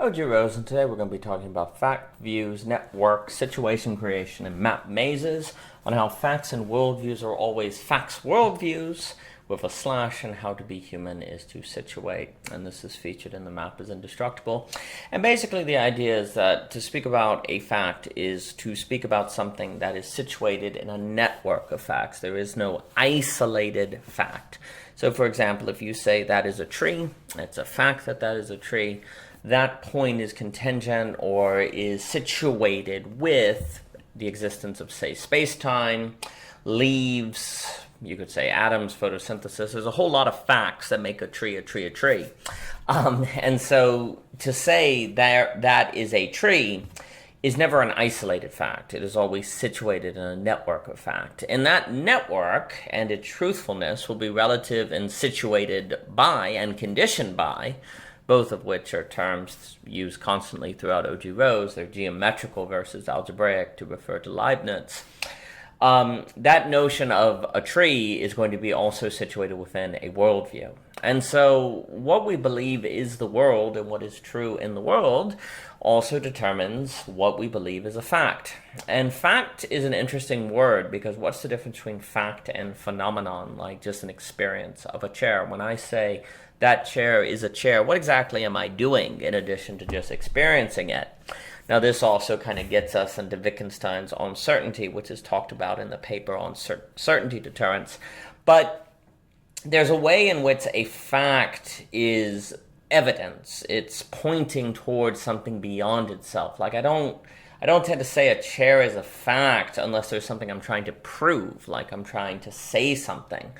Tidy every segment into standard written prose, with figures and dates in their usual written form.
OG Rose, and today we're going to be talking about Factviews, network, situation creation, and map mazes, on how facts and worldviews are always facts worldviews, with a slash, and how to be human is to situate. And this is featured in the map is indestructible. And basically the idea is that to speak about a fact is to speak about something that is situated in a network of facts. There is no isolated fact. So for example, if you say that is a tree, it's a fact that that is a tree, that point is contingent or is situated with the existence of, say, space-time, leaves, you could say atoms, photosynthesis. There's a whole lot of facts that make a tree a tree a tree. And so to say that is a tree is never an isolated fact. It is always situated in a network of fact. And that network and its truthfulness will be relative and situated by and conditioned by, both of which are terms used constantly throughout OG Rose. They're geometrical versus algebraic to refer to Leibniz. That notion of a tree is going to be also situated within a worldview. And so what we believe is the world and what is true in the world also determines what we believe is a fact. And fact is an interesting word because what's the difference between fact and phenomenon, like just an experience of a chair? When I say that chair is a chair, what exactly am I doing in addition to just experiencing it? Now, this also kind of gets us into Wittgenstein's uncertainty, which is talked about in the paper on certainty deterrence. But there's a way in which a fact is evidence. It's pointing towards something beyond itself. Like I don't tend to say a chair is a fact unless there's something I'm trying to prove, like I'm trying to say something.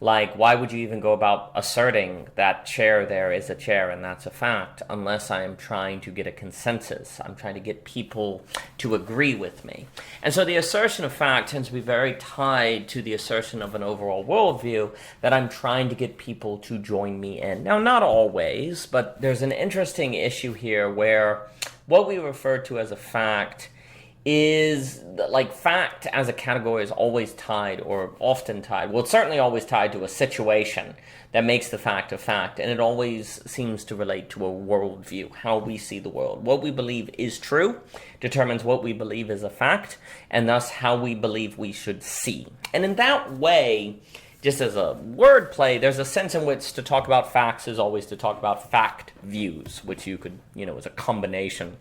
Like, why would you even go about asserting that chair there is a chair and that's a fact unless I am trying to get a consensus? I'm trying to get people to agree with me. And so the assertion of fact tends to be very tied to the assertion of an overall worldview that I'm trying to get people to join me in. Now, not always, but there's an interesting issue here where what we refer to as a fact is, like, fact as a category is always tied, or often tied, well, it's certainly always tied to a situation that makes the fact a fact, and it always seems to relate to a worldview, how we see the world. What we believe is true determines what we believe is a fact, and thus how we believe we should see. And in that way, just as a word play, there's a sense in which to talk about facts is always to talk about fact views, which you could, is a combination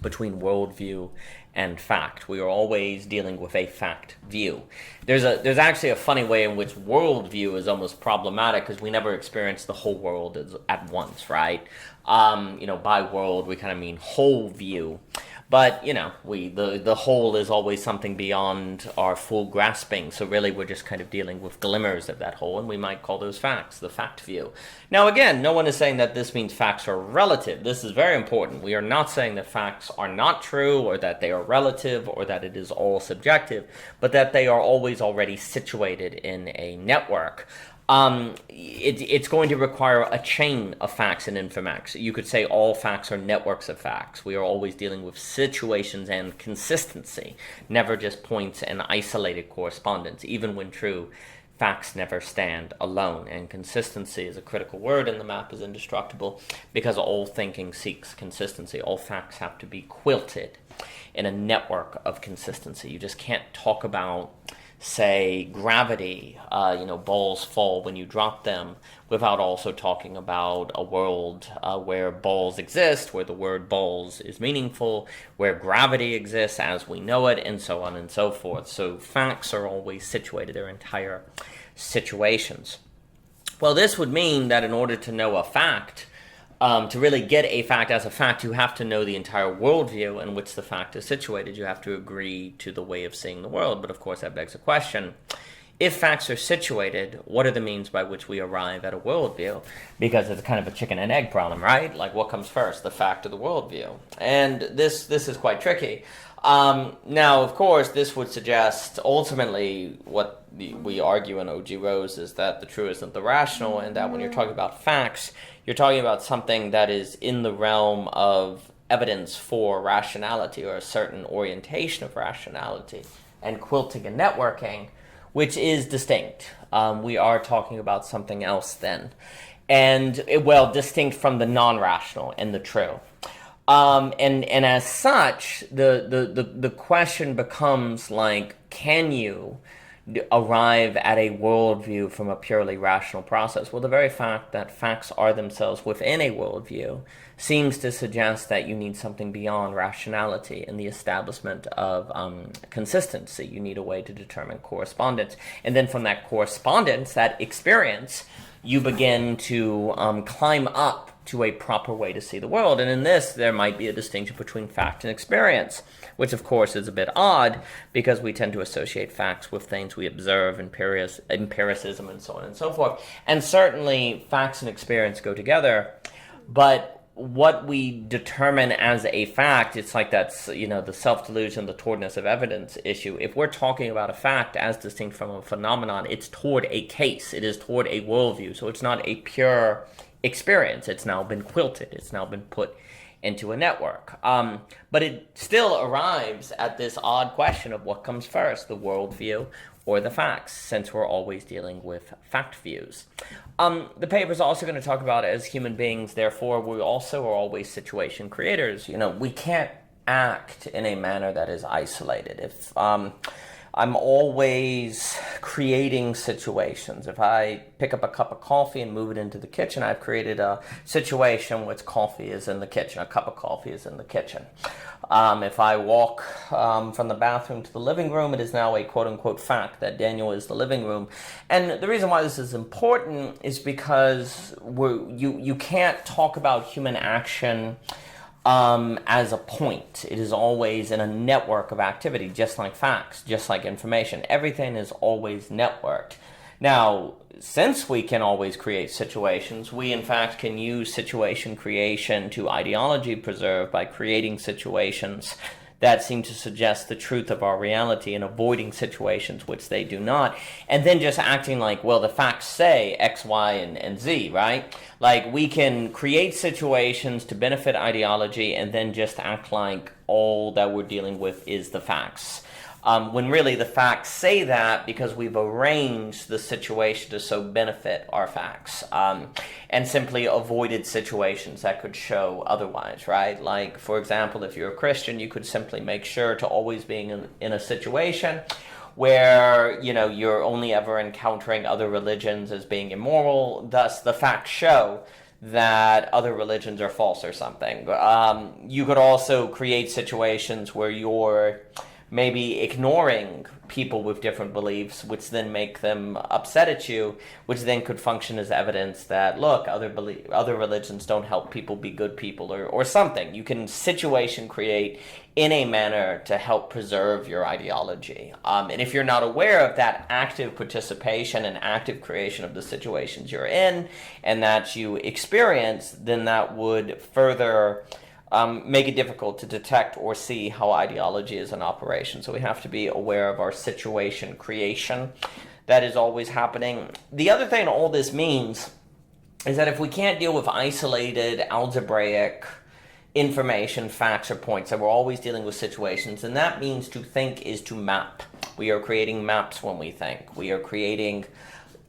between worldview and fact. We are always dealing with a fact view. There's actually a funny way in which worldview is almost problematic because we never experience the whole world at once, right? By world we kind of mean whole view. But, the whole is always something beyond our full grasping. So really we're just kind of dealing with glimmers of that whole, and we might call those facts, the fact view. Now again, no one is saying that this means facts are relative. This is very important. We are not saying that facts are not true or that they are relative or that it is all subjective, but that they are always already situated in a network. It's going to require a chain of facts and infomacts. You could say all facts are networks of facts. We are always dealing with situations and consistency, never just points and isolated correspondence. Even when true, facts never stand alone, and consistency is a critical word in the map is indestructible because all thinking seeks consistency. All facts have to be quilted in a network of consistency. You just can't talk about, say, gravity, balls fall when you drop them, without also talking about a world where balls exist, where the word balls is meaningful, where gravity exists as we know it, and so on and so forth. So facts are always situated, their entire situations. Well, this would mean that in order to know a fact, to really get a fact as a fact, you have to know the entire worldview in which the fact is situated. You have to agree to the way of seeing the world. But of course, that begs a question. If facts are situated, what are the means by which we arrive at a worldview? Because it's kind of a chicken and egg problem, right? Like, what comes first, the fact or the worldview? And this is quite tricky. Now, of course, this would suggest ultimately what we argue in OG Rose is that the true isn't the rational, and that when you're talking about facts, you're talking about something that is in the realm of evidence for rationality or a certain orientation of rationality, and quilting and networking, which is distinct. We are talking about something else then. And, well, distinct from the non-rational and the true. And as such, the question becomes like, can you arrive at a worldview from a purely rational process? Well, the very fact that facts are themselves within a worldview seems to suggest that you need something beyond rationality in the establishment of consistency. You need a way to determine correspondence. And then from that correspondence, that experience, you begin to climb up to a proper way to see the world. And in this, there might be a distinction between fact and experience, which of course is a bit odd because we tend to associate facts with things we observe, empiricism, and so on and so forth. And certainly facts and experience go together, but what we determine as a fact, it's like that's, the self-delusion, the towardness of evidence issue. If we're talking about a fact as distinct from a phenomenon, it's toward a case, it is toward a worldview. So it's not a pure experience. It's now been quilted. It's now been put into a network. But it still arrives at this odd question of what comes first, the worldview or the facts, since we're always dealing with fact views. The paper is also going to talk about, as human beings, therefore, we also are always situation creators. We can't act in a manner that is isolated. If I'm always creating situations. If I pick up a cup of coffee and move it into the kitchen, I've created a situation which coffee is in the kitchen, a cup of coffee is in the kitchen. If I walk from the bathroom to the living room, it is now a quote-unquote fact that Daniel is the living room. And the reason why this is important is because you can't talk about human action as a point. It is always in a network of activity, just like facts, just like information. Everything is always networked. Now, since we can always create situations, we in fact can use situation creation to ideology preserve by creating situations that seem to suggest the truth of our reality and avoiding situations which they do not, and then just acting like, well, the facts say X, Y, and Z, right? Like, we can create situations to benefit ideology and then just act like all that we're dealing with is the facts. When really the facts say that because we've arranged the situation to so benefit our facts, and simply avoided situations that could show otherwise, right? Like, for example, if you're a Christian, you could simply make sure to always being in a situation where, you're only ever encountering other religions as being immoral, thus the facts show that other religions are false or something. You could also create situations where you're maybe ignoring people with different beliefs, which then make them upset at you, which then could function as evidence that, look, other religions don't help people be good people, or something. You can situation create in a manner to help preserve your ideology. And if you're not aware of that active participation and active creation of the situations you're in and that you experience, then that would further make it difficult to detect or see how ideology is in operation. So we have to be aware of our situation creation that is always happening. The other thing all this means is that if we can't deal with isolated algebraic information, facts, or points, that we're always dealing with situations, and that means to think is to map. We are creating maps when we think. We are creating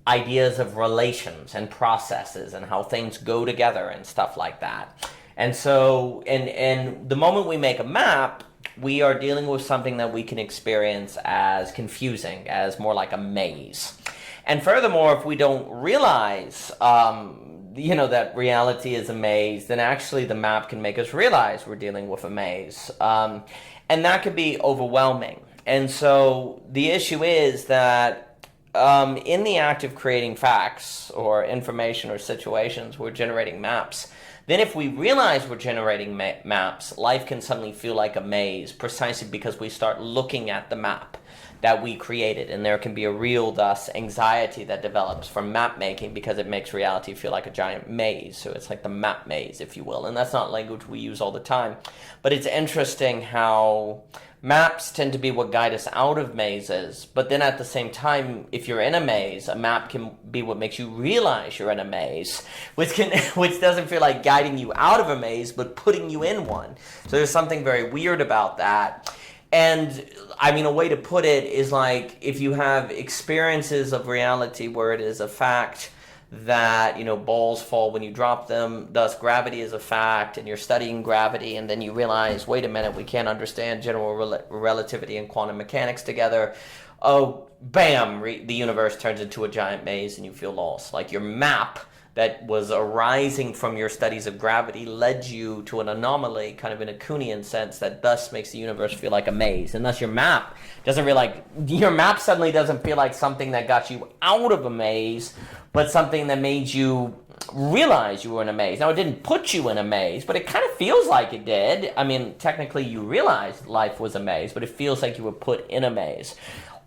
ideas of relations and processes and how things go together and stuff like that. And so, and the moment we make a map, we are dealing with something that we can experience as confusing, as more like a maze. And furthermore, if we don't realize, that reality is a maze, then actually the map can make us realize we're dealing with a maze. And that could be overwhelming. And so the issue is that in the act of creating facts or information or situations, we're generating maps. Then if we realize we're generating maps, life can suddenly feel like a maze, precisely because we start looking at the map that we created. And there can be a real, thus, anxiety that develops from map making because it makes reality feel like a giant maze. So it's like the map maze, if you will. And that's not language we use all the time. But it's interesting how maps tend to be what guide us out of mazes, but then at the same time, if you're in a maze, a map can be what makes you realize you're in a maze, which doesn't feel like guiding you out of a maze, but putting you in one. So there's something very weird about that. And I mean, a way to put it is like if you have experiences of reality where it is a fact that, balls fall when you drop them, thus gravity is a fact, and you're studying gravity, and then you realize, wait a minute, we can't understand general relativity and quantum mechanics together. Oh, bam, the universe turns into a giant maze and you feel lost. Like your map that was arising from your studies of gravity led you to an anomaly, kind of in a Kuhnian sense, that thus makes the universe feel like a maze. And thus your map suddenly doesn't feel like something that got you out of a maze, but something that made you realize you were in a maze. Now, it didn't put you in a maze, but it kind of feels like it did. I mean, technically you realized life was a maze, but it feels like you were put in a maze.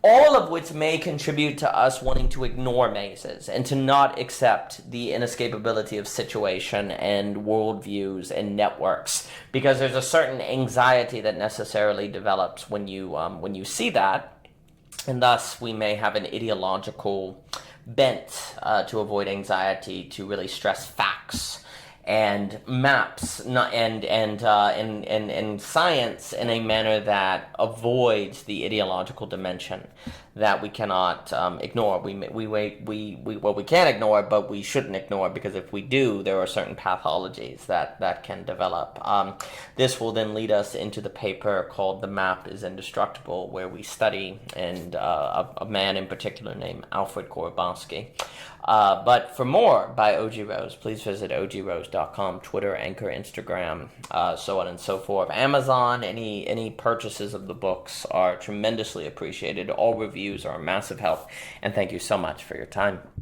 All of which may contribute to us wanting to ignore mazes and to not accept the inescapability of situation and worldviews and networks, because there's a certain anxiety that necessarily develops when you see that, and thus we may have an ideological bent to avoid anxiety, to really stress facts and maps, and science in a manner that avoids the ideological dimension that we cannot ignore. We can't ignore, but we shouldn't ignore, because if we do, there are certain pathologies that can develop. This will then lead us into the paper called "The Map is Indestructible," where we study a man in particular named Alfred Korobowski. But for more by O.G. Rose, please visit ogrose.com, Twitter, Anchor, Instagram, so on and so forth. Amazon, any purchases of the books are tremendously appreciated. All reviews are a massive help, and thank you so much for your time.